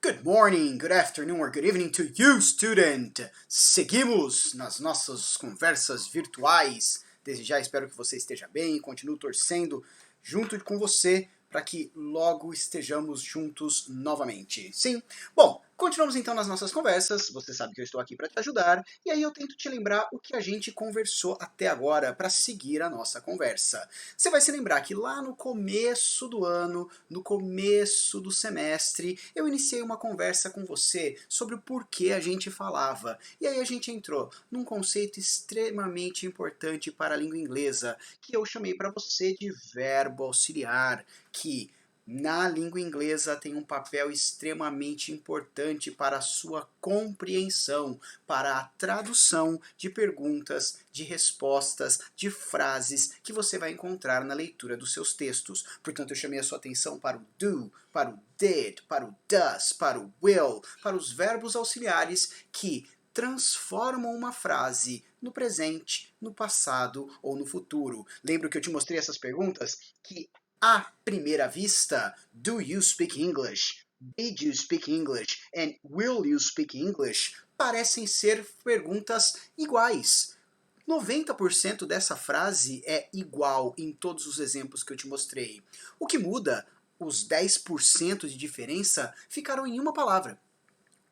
Good morning, good afternoon or good evening to you, student! Seguimos nas nossas conversas virtuais. Desde já espero que você esteja bem e continuo torcendo junto com você para que logo estejamos juntos novamente. Sim? Bom, continuamos então nas nossas conversas. Você sabe que eu estou aqui para te ajudar. E aí eu tento te lembrar o que a gente conversou até agora para seguir a nossa conversa. Você vai se lembrar que lá no começo do ano, no começo do semestre, eu iniciei uma conversa com você sobre o porquê a gente falava. E aí a gente entrou num conceito extremamente importante para a língua inglesa, que eu chamei para você de verbo auxiliar, que na língua inglesa tem um papel extremamente importante para a sua compreensão, para a tradução de perguntas, de respostas, de frases que você vai encontrar na leitura dos seus textos. Portanto, eu chamei a sua atenção para o do, para o did, para o does, para o will, para os verbos auxiliares que transformam uma frase no presente, no passado ou no futuro. Lembra que eu te mostrei essas perguntas que à primeira vista, do you speak English? Did you speak English? And will you speak English? Parecem ser perguntas iguais. 90% dessa frase é igual em todos os exemplos que eu te mostrei. O que muda, os 10% de diferença, ficaram em uma palavra.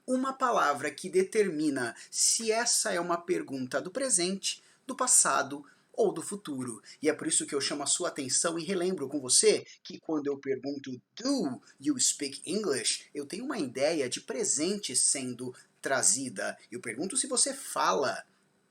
Uma palavra que determina se essa é uma pergunta do presente, do passado ou do futuro. E é por isso que eu chamo a sua atenção e relembro com você que quando eu pergunto do you speak English, eu tenho uma ideia de presente sendo trazida. Eu pergunto se você fala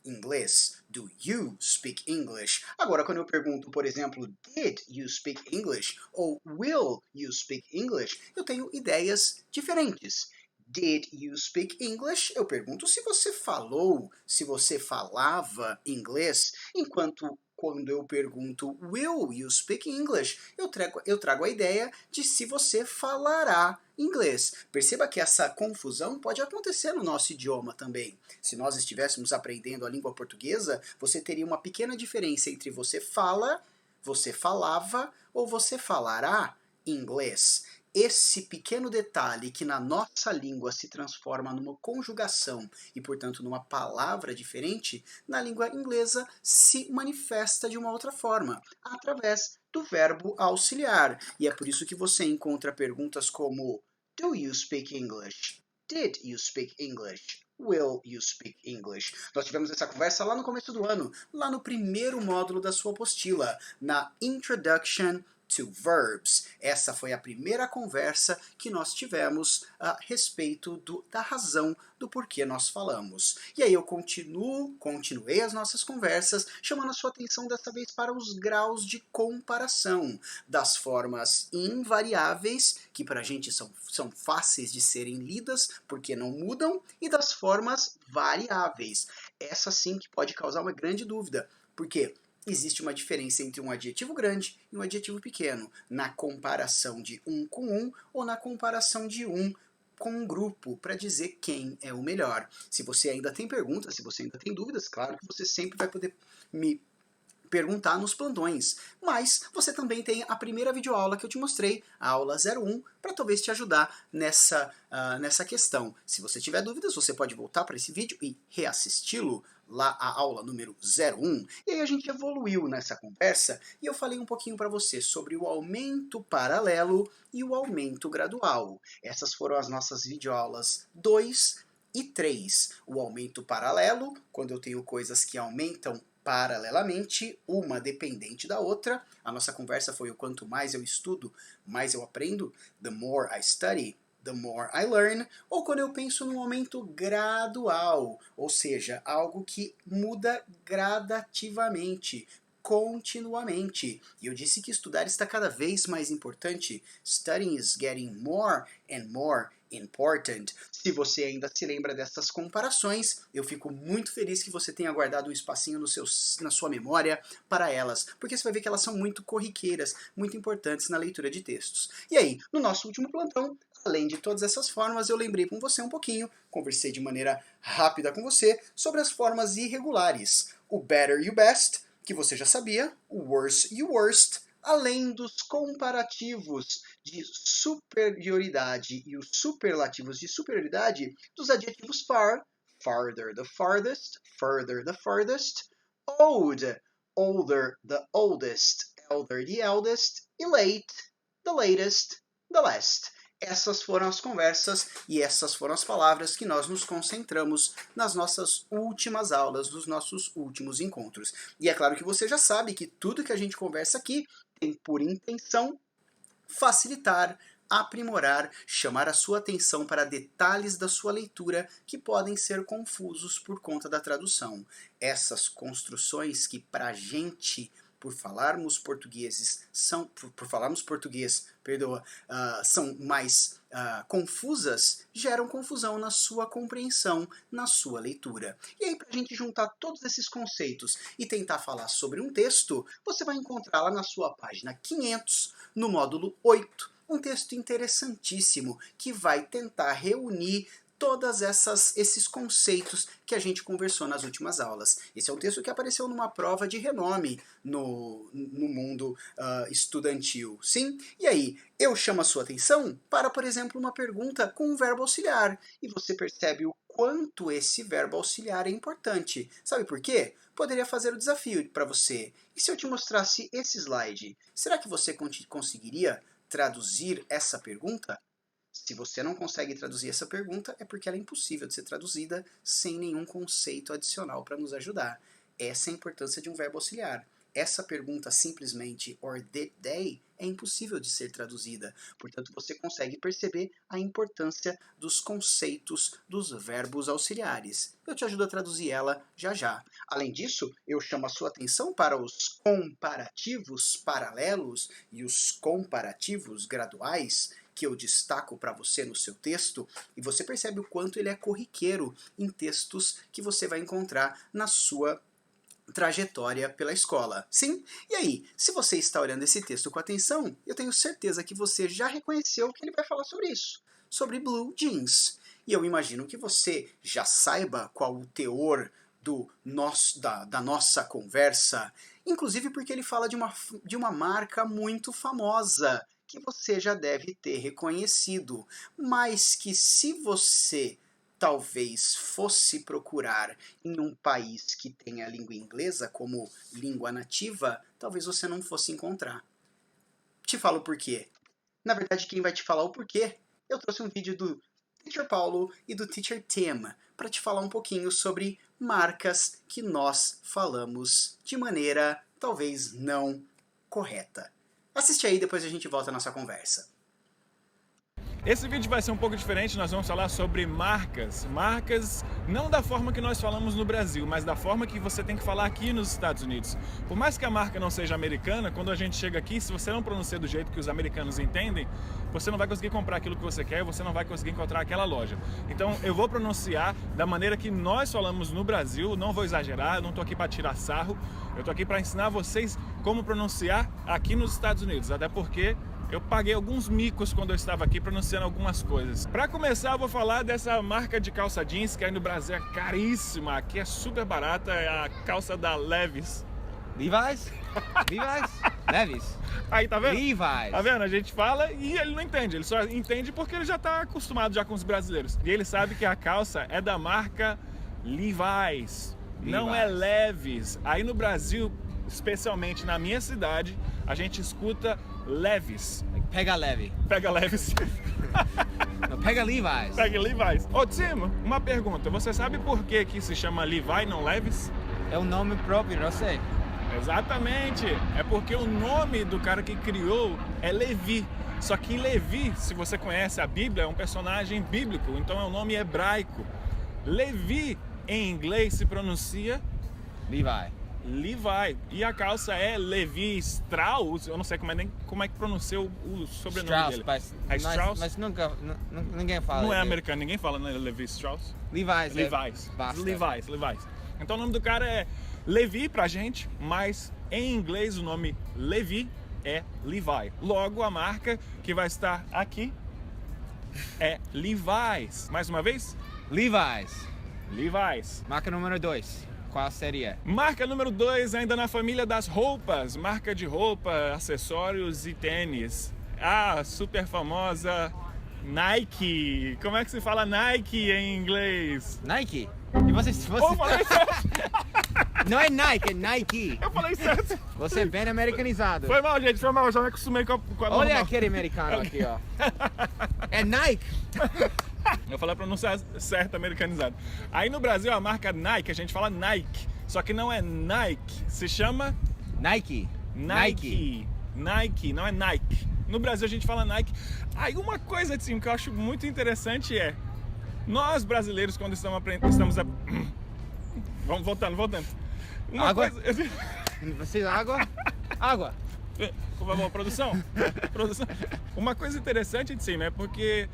inglês. Do you speak English? Agora, quando eu pergunto, por exemplo, did you speak English? Ou will you speak English? Eu tenho ideias diferentes. Did you speak English? Eu pergunto se você falou, se você falava inglês, enquanto quando eu pergunto will you speak English, eu trago a ideia de se você falará inglês. Perceba que essa confusão pode acontecer no nosso idioma também. Se nós estivéssemos aprendendo a língua portuguesa, você teria uma pequena diferença entre você fala, você falava ou você falará inglês. Esse pequeno detalhe que na nossa língua se transforma numa conjugação e, portanto, numa palavra diferente, na língua inglesa se manifesta de uma outra forma, através do verbo auxiliar. E é por isso que você encontra perguntas como do you speak English? Did you speak English? Will you speak English? Nós tivemos essa conversa lá no começo do ano, lá no primeiro módulo da sua apostila, na Introduction to Verbs. Essa foi a primeira conversa que nós tivemos a respeito da razão do porquê nós falamos. E aí eu continuei as nossas conversas, chamando a sua atenção dessa vez para os graus de comparação das formas invariáveis, que para a gente são fáceis de serem lidas porque não mudam, e das formas variáveis. Essa sim que pode causar uma grande dúvida, porque existe uma diferença entre um adjetivo grande e um adjetivo pequeno, na comparação de um com um ou na comparação de um com um grupo, para dizer quem é o melhor. Se você ainda tem perguntas, se você ainda tem dúvidas, claro que você sempre vai poder me perguntar nos plantões. Mas você também tem a primeira videoaula que eu te mostrei, a aula 01, para talvez te ajudar nessa questão. Se você tiver dúvidas, você pode voltar para esse vídeo e reassisti-lo, lá a aula número 01. E aí a gente evoluiu nessa conversa e eu falei um pouquinho para você sobre o aumento paralelo e o aumento gradual. Essas foram as nossas videoaulas 2 e 3. O aumento paralelo, quando eu tenho coisas que aumentam paralelamente, uma dependente da outra. A nossa conversa foi o quanto mais eu estudo, mais eu aprendo. The more I study, the more I learn. Ou quando eu penso num aumento gradual, ou seja, algo que muda gradativamente, continuamente. E eu disse que estudar está cada vez mais importante. Studying is getting more and more important. Se você ainda se lembra dessas comparações, eu fico muito feliz que você tenha guardado um espacinho na sua memória para elas, porque você vai ver que elas são muito corriqueiras, muito importantes na leitura de textos. E aí, no nosso último plantão, além de todas essas formas, eu lembrei com você um pouquinho, conversei de maneira rápida com você sobre as formas irregulares. O better e o best, que você já sabia, o worse e o worst, além dos comparativos de superioridade e os superlativos de superioridade dos adjetivos far, farther, the farthest, further, the furthest, old, older, the oldest, elder, the eldest, e late, the latest, the last. Essas foram as conversas e essas foram as palavras que nós nos concentramos nas nossas últimas aulas, nos nossos últimos encontros. E é claro que você já sabe que tudo que a gente conversa aqui tem por intenção facilitar, aprimorar, chamar a sua atenção para detalhes da sua leitura que podem ser confusos por conta da tradução. Essas construções que pra gente, por falarmos português, são mais confusas, geram confusão na sua compreensão, na sua leitura. E aí, para a gente juntar todos esses conceitos e tentar falar sobre um texto, você vai encontrar lá na sua página 500, no módulo 8, um texto interessantíssimo que vai tentar reunir todas esses conceitos que a gente conversou nas últimas aulas. Esse é um texto que apareceu numa prova de renome no mundo estudantil, sim? E aí, eu chamo a sua atenção para, por exemplo, uma pergunta com um verbo auxiliar, e você percebe o quanto esse verbo auxiliar é importante. Sabe por quê? Poderia fazer o desafio para você. E se eu te mostrasse esse slide? Será que você conseguiria traduzir essa pergunta? Se você não consegue traduzir essa pergunta, é porque ela é impossível de ser traduzida sem nenhum conceito adicional para nos ajudar. Essa é a importância de um verbo auxiliar. Essa pergunta simplesmente, or did they, é impossível de ser traduzida. Portanto, você consegue perceber a importância dos conceitos dos verbos auxiliares. Eu te ajudo a traduzir ela já já. Além disso, eu chamo a sua atenção para os comparativos paralelos e os comparativos graduais, que eu destaco para você no seu texto, e você percebe o quanto ele é corriqueiro em textos que você vai encontrar na sua trajetória pela escola. Sim? E aí, se você está olhando esse texto com atenção, eu tenho certeza que você já reconheceu que ele vai falar sobre isso, sobre blue jeans. E eu imagino que você já saiba qual o teor da nossa conversa, inclusive porque ele fala de uma marca muito famosa, que você já deve ter reconhecido, mas que se você talvez fosse procurar em um país que tem a língua inglesa como língua nativa, talvez você não fosse encontrar. Te falo por quê. Na verdade, quem vai te falar o porquê, eu trouxe um vídeo do Teacher Paulo e do Teacher Tim para te falar um pouquinho sobre marcas que nós falamos de maneira talvez não correta. Assiste aí, depois a gente volta à nossa conversa. Esse vídeo vai ser um pouco diferente, nós vamos falar sobre marcas. Marcas não da forma que nós falamos no Brasil, mas da forma que você tem que falar aqui nos Estados Unidos. Por mais que a marca não seja americana, quando a gente chega aqui, se você não pronuncia do jeito que os americanos entendem, você não vai conseguir comprar aquilo que você quer, você não vai conseguir encontrar aquela loja. Então eu vou pronunciar da maneira que nós falamos no Brasil, não vou exagerar, eu não estou aqui para tirar sarro, eu estou aqui para ensinar vocês como pronunciar aqui nos Estados Unidos, até porque eu paguei alguns micos quando eu estava aqui pronunciando algumas coisas. Para começar, eu vou falar dessa marca de calça jeans que aí no Brasil é caríssima. Aqui é super barata, é a calça da Levi's. Levi's? Levi's? Levi's? Aí, tá vendo? Levi's. Tá vendo? A gente fala e ele não entende. Ele só entende porque ele já tá acostumado já com os brasileiros. E ele sabe que a calça é da marca Levi's. Não é Levi's. Aí no Brasil, especialmente na minha cidade, a gente escuta Levi's. Pega leve. Pega Levi's. Não, pega Levi's. Pega Levi's. Ô, Tim, uma pergunta. Você sabe por que se chama Levi, não Levi's? É um nome próprio, não sei. Exatamente. É porque o nome do cara que criou é Levi. Só que Levi, se você conhece a Bíblia, é um personagem bíblico. Então é um nome hebraico. Levi, em inglês, se pronuncia Levi. Levi. E a calça é Levi Strauss. Eu não sei como é que pronuncia o sobrenome Strauss, dele. mas, Strauss? mas nunca, ninguém fala. Não é dele. americano, ninguém fala, né? Levi Strauss. Levi's. Levi's. Então o nome do cara é Levi pra gente, mas em inglês o nome Levi é Levi. Logo a marca que vai estar aqui é Levi's. Mais uma vez? Levi's. Levi's. Marca número 2. qual seria? Marca número 2, ainda na família das roupas. Marca de roupa, acessórios e tênis. A super famosa Nike. Como é que se fala Nike em inglês? Nike. E você... Oh, falei certo! Não é Nike, é Nike. Eu falei certo! Você é bem americanizado. Foi mal, gente, foi mal. Eu já me acostumei com a Olha normal. aquele americano aqui, ó. É Nike. Eu falei a pronúncia certa, americanizado. Aí no Brasil, a marca Nike, a gente fala Nike. Só que não é Nike, se chama Nike. Nike. Nike, não é Nike. No Brasil a gente fala Nike. Aí uma coisa assim, que eu acho muito interessante é... Nós brasileiros, quando estamos Vamos voltando. Uma Água? coisa... Você água? Água. Por favor, produção. Uma coisa interessante de cima é porque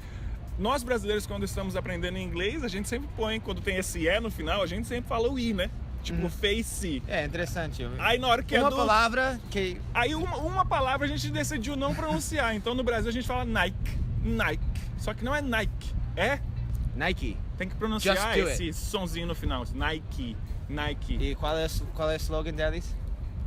nós brasileiros, quando estamos aprendendo inglês, a gente sempre põe, quando tem esse E no final, a gente sempre fala o I, né? Tipo, face. É interessante. Aí na hora que Uma é do... palavra que... Aí uma palavra a gente decidiu não pronunciar. Então no Brasil a gente fala Nike. Nike. Só que não é Nike. É? Nike. Tem que pronunciar Just do esse sonzinho no final. Nike. Nike. E qual é o slogan deles?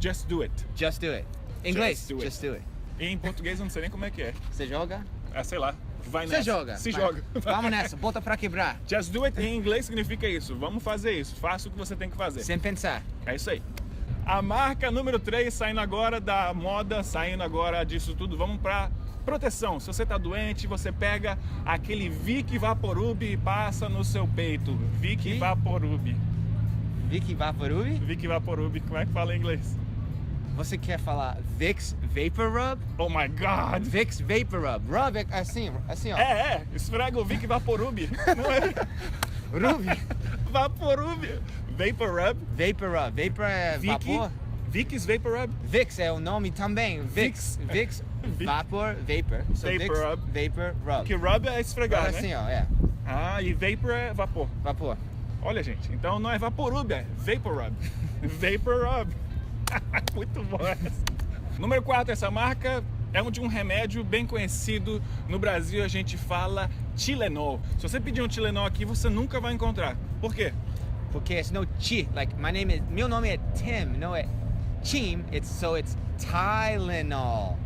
Just do it. Just do it. Em inglês? Just do it. Just do it. E em português eu não sei nem como é que é. Você joga? Ah, sei lá. Vai Você nessa. joga. Se Vai. joga. Vamos nessa, bota pra quebrar. Just do it em inglês significa isso. Vamos fazer isso. Faça o que você tem que fazer. Sem pensar. É isso aí. A marca número 3, saindo agora da moda, saindo agora disso tudo, vamos pra proteção. Se você tá doente, você pega aquele Vic Vaporub e passa no seu peito. Vic Vaporub. Vic Vaporub? Vic Vaporub, como é que fala em inglês? Você quer falar Vicks Vapor Rub? Oh my God! Vicks Vapor Rub. Rub é assim ó. Esfrega o Vic Vaporub. Não é? Rub. Vaporub. Vapor Rub. Vapor Rub. Vapor é Vic. vapor? Vicks Vapor Rub. Vicks é o nome também. Vicks. Vicks Vapor. So Vapor Vicks Rub. Vapor Rub. Que rub é esfregar, Rub né? assim ó, é. Ah, e vapor é vapor. Vapor. Olha, gente, então não é Vaporub, é Vapor Rub. Vapor Rub. Muito bom essa. Número 4, essa marca é de um remédio bem conhecido. No Brasil a gente fala Tylenol. Se você pedir um Tylenol aqui, você nunca vai encontrar. Por quê? Porque it's no chi. Like meu nome é Tim, não é Chim. It's Tylenol.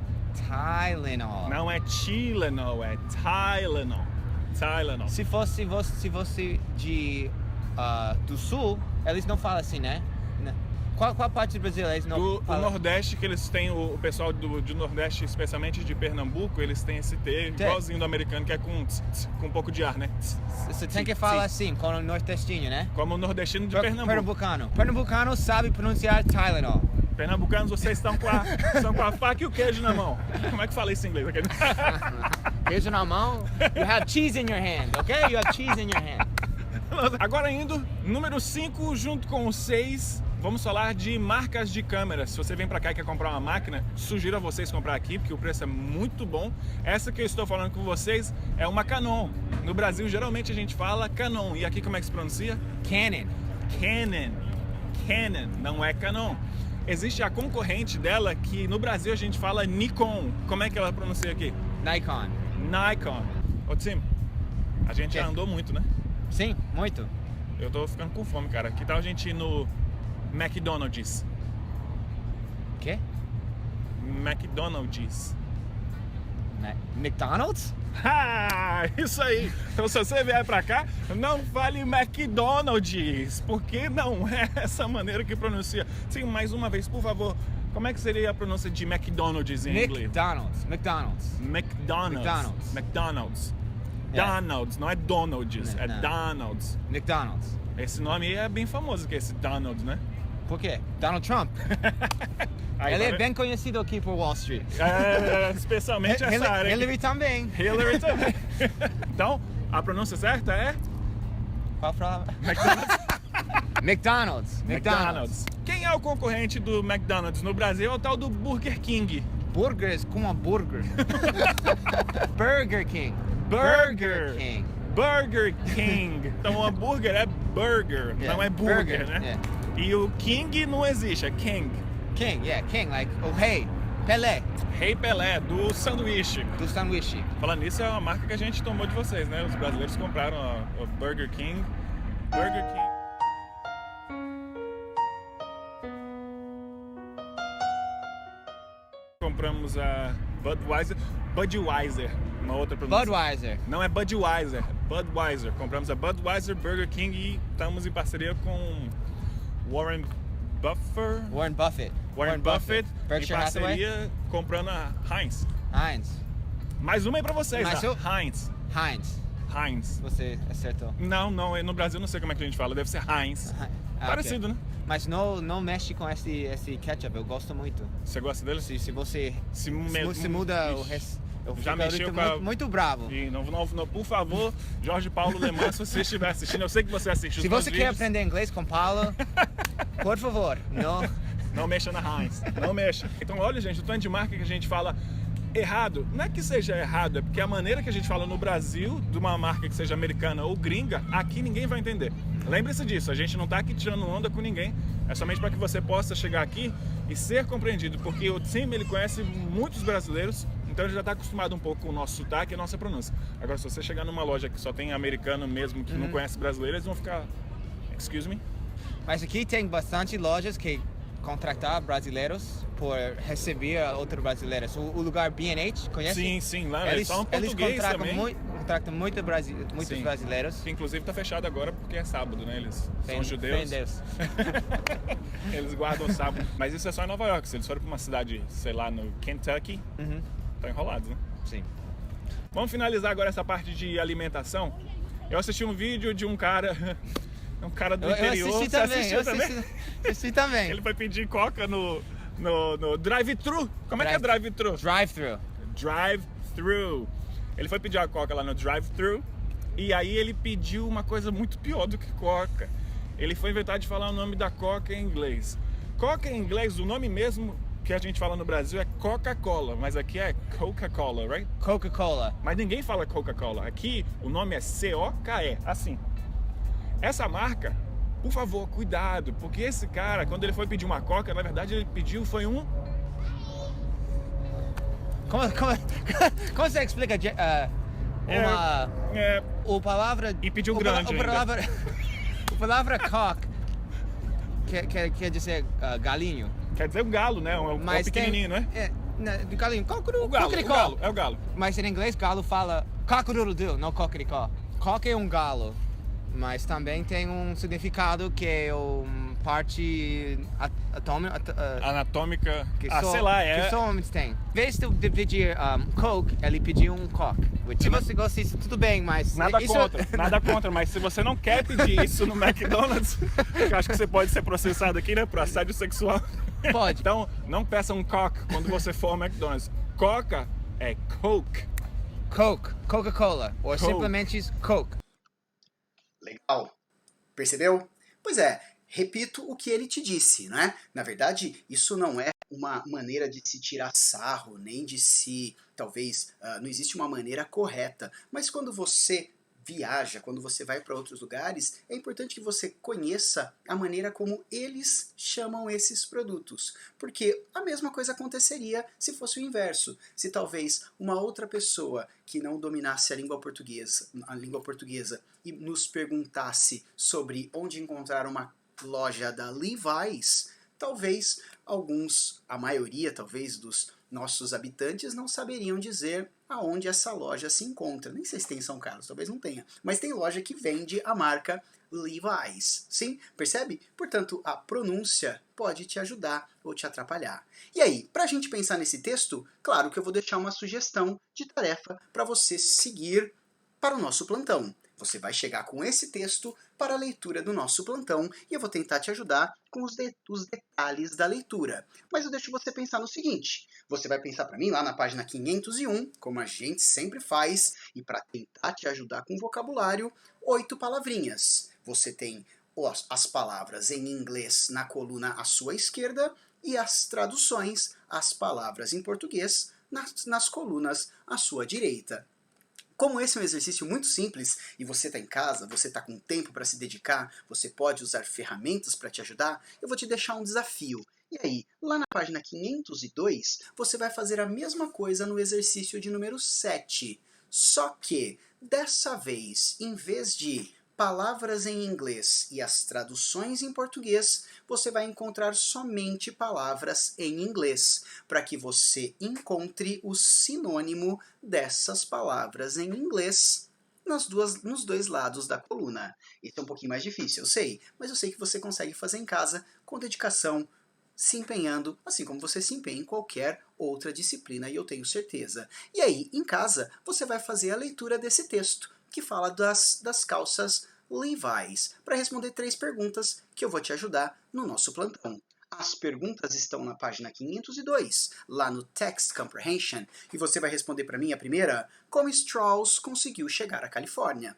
Tylenol. Não é Tylenol, é Tylenol. Tylenol. Se fosse do sul, eles não falam assim, né? Qual parte do Brasil eles não Do falam? Nordeste, que eles têm, o pessoal do Nordeste, especialmente de Pernambuco, eles têm esse T igualzinho do americano, que é com um pouco de ar, né? Você tem que falar assim, com o nordestino, né? Como o nordestino de Pernambuco. Pernambucano sabe pronunciar Tylenol. Pernambucanos, vocês estão com a faca e o queijo na mão. Como é que fala isso em inglês? Queijo na mão. You have cheese in your hand, ok? You have cheese in your hand. Agora indo, número 5 junto com o 6, vamos falar de marcas de câmeras. Se você vem pra cá e quer comprar uma máquina, sugiro a vocês comprar aqui, porque o preço é muito bom. Essa que eu estou falando com vocês é uma Canon. No Brasil, geralmente a gente fala Canon. E aqui como é que se pronuncia? Canon. Canon, não é Canon. Existe a concorrente dela que no Brasil a gente fala Nikon. Como é que ela pronuncia aqui? Nikon. Ô Tim, a gente já andou muito, né? Sim, muito. Eu tô ficando com fome, cara. Que tal a gente ir no McDonald's? Quê? McDonald's. McDonald's? Ah, isso aí. Então se você vier pra cá, não fale McDonald's, porque não é essa maneira que pronuncia. Sim, mais uma vez, por favor. Como é que seria a pronúncia de McDonald's em inglês? McDonald's. Donald's, não é Donald's, é Não. Donald's. McDonald's. Esse nome aí é bem famoso, que é esse Donald, né? Por quê? Donald Trump. Aí, Ele tá é vendo? bem conhecido aqui por Wall Street. Especialmente essa área. Hillary também. Hillary também. Então, a pronúncia certa é Qual palavra? McDonald's. McDonald's. Quem é o concorrente do McDonald's no Brasil é o tal do Burger King. Burgers com hambúrguer. Burger King. Burger. King. Burger King. Então o hambúrguer é burger, não é burger, burger, né? E o King não existe, é King. King, King, like, oh hey, Pelé, Rei Pelé, do sanduíche. do sanduíche. Falando nisso, é uma marca que a gente tomou de vocês, né? Os brasileiros compraram o Burger King. Burger King. compramos a Budweiser, uma outra pronúncia. Budweiser. Não é Budweiser, Budweiser. Compramos a Budweiser, Burger King e estamos em parceria com Warren Buffett, em Berkshire Hathaway. parceria comprando a Heinz. Heinz. Mais uma aí pra vocês, Mais tá? um? Heinz. Heinz. Você acertou. Não, no Brasil não sei como é que a gente fala, deve ser Heinz. Parecido, ok. né? Mas não mexe com esse ketchup, eu gosto muito. Você gosta dele? Se você Se muda o Ixi, resto, eu já fico mexeu muito, com a- muito bravo. E não, por favor, Jorge Paulo Lemans, se você estiver assistindo, eu sei que você assistiu Se os meus você quer vídeos, aprender inglês com Paulo, por favor, não mexa na Heinz, não mexa. Então, olha, gente, o tanto de marca que a gente fala errado, não é que seja errado, é porque a maneira que a gente fala no Brasil, de uma marca que seja americana ou gringa, aqui ninguém vai entender. Lembre-se disso, a gente não tá aqui tirando onda com ninguém, é somente para que você possa chegar aqui e ser compreendido, porque o Tim, ele conhece muitos brasileiros, então ele já está acostumado um pouco com o nosso sotaque e a nossa pronúncia. Agora, se você chegar numa loja que só tem americano mesmo, que não conhece brasileiro, eles vão ficar, excuse me? Mas aqui tem bastante lojas que contratar brasileiros por receber outros brasileiros. O lugar B&H, conhece? Sim, lá eles falam português contratam também. contratam muitos Sim. brasileiros. Que inclusive tá fechado agora porque é sábado, né? Eles são Fé judeus. em Deus. Eles guardam sábado. Mas isso é só em Nova York. Se eles forem pra uma cidade, sei lá, no Kentucky, estão enrolados, né? Sim. Vamos finalizar agora essa parte de alimentação. Eu assisti um vídeo de um cara do interior. assisti Você também, assistiu também? assisti também. Ele foi pedir coca no drive-thru. Como é que é drive-thru? Drive-thru. Drive-thru. Ele foi pedir a coca lá no drive-thru e aí ele pediu uma coisa muito pior do que coca. Ele foi inventar de falar o nome da coca em inglês. Coca em inglês, o nome mesmo que a gente fala no Brasil é Coca-Cola, mas aqui é Coca-Cola, right? Coca-Cola. Mas ninguém fala Coca-Cola. Aqui o nome é C-O-K-E, assim. Essa marca, por favor, cuidado, porque esse cara, quando ele foi pedir uma coca, na verdade ele pediu foi um... Como você explica o palavra... E pediu grande O palavra cock quer dizer galinho. Quer dizer um galo, né? Um pequenininho, não é? Do galinho. O galo, é o galo. Mas em inglês, galo fala cock-a-doodle-doo, não cock-a-doodle. Cock é um galo, mas também tem um significado que é uma parte Anatômica. que sei lá, que só homens têm. Em vez de pedir coke, ele pediu um cock. Se você gosta disso, tudo bem, mas... Nada contra, mas se você não quer pedir isso no McDonald's, eu acho que você pode ser processado aqui, né, por assédio sexual. Pode. Então, não peça um cock quando você for ao McDonald's. Coca é Coke. Coke, Coca-Cola, ou Coke. simplesmente Coke. Legal. Percebeu? Pois é, repito o que ele te disse, né? Na verdade, isso não é uma maneira de se tirar sarro, nem de se... Talvez não existe uma maneira correta. Mas quando você viaja, quando você vai para outros lugares, é importante que você conheça a maneira como eles chamam esses produtos. Porque a mesma coisa aconteceria se fosse o inverso. Se talvez uma outra pessoa que não dominasse a língua portuguesa e nos perguntasse sobre onde encontrar uma loja da Levi's, talvez a maioria talvez dos nossos habitantes não saberiam dizer aonde essa loja se encontra. Nem sei se tem em São Carlos, talvez não tenha. Mas tem loja que vende a marca Levi's. Sim? Percebe? Portanto, a pronúncia pode te ajudar ou te atrapalhar. E aí, para a gente pensar nesse texto, claro que eu vou deixar uma sugestão de tarefa para você seguir para o nosso plantão. Você vai chegar com esse texto para a leitura do nosso plantão e eu vou tentar te ajudar com os detalhes da leitura. Mas eu deixo você pensar no seguinte, você vai pensar para mim lá na página 501, como a gente sempre faz, e para tentar te ajudar com o vocabulário, 8 palavrinhas. Você tem as palavras em inglês na coluna à sua esquerda e as traduções, as palavras em português, nas colunas à sua direita. Como esse é um exercício muito simples e você está em casa, você está com tempo para se dedicar, você pode usar ferramentas para te ajudar, eu vou te deixar um desafio. E aí, lá na página 502, você vai fazer a mesma coisa no exercício de número 7. Só que, dessa vez, em vez de palavras em inglês e as traduções em português, você vai encontrar somente palavras em inglês, para que você encontre o sinônimo dessas palavras em inglês nos dois lados da coluna. Isso é um pouquinho mais difícil, eu sei, mas eu sei que você consegue fazer em casa com dedicação, se empenhando, assim como você se empenha em qualquer outra disciplina, e eu tenho certeza. E aí, em casa, você vai fazer a leitura desse texto, que fala das calças Levi's, para responder 3 perguntas que eu vou te ajudar no nosso plantão. As perguntas estão na página 502, lá no Text Comprehension, e você vai responder para mim a primeira, como Strauss conseguiu chegar à Califórnia.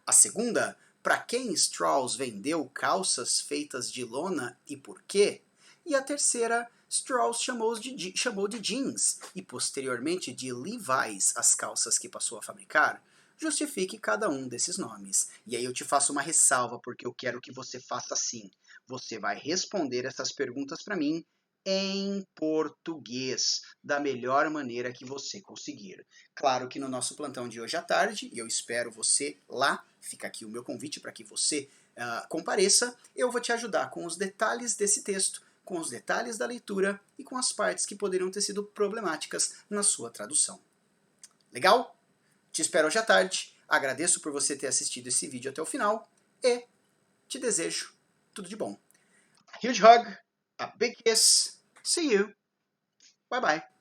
A segunda, para quem Strauss vendeu calças feitas de lona e por quê? E a terceira, Strauss chamou de jeans e posteriormente de Levi's as calças que passou a fabricar. Justifique cada um desses nomes. E aí eu te faço uma ressalva porque eu quero que você faça assim. Você vai responder essas perguntas para mim em português, da melhor maneira que você conseguir. Claro que no nosso plantão de hoje à tarde, e eu espero você lá, fica aqui o meu convite para que você compareça, eu vou te ajudar com os detalhes desse texto, com os detalhes da leitura e com as partes que poderiam ter sido problemáticas na sua tradução. Legal? Te espero hoje à tarde, agradeço por você ter assistido esse vídeo até o final e te desejo tudo de bom. A huge hug, a big kiss, see you, bye bye.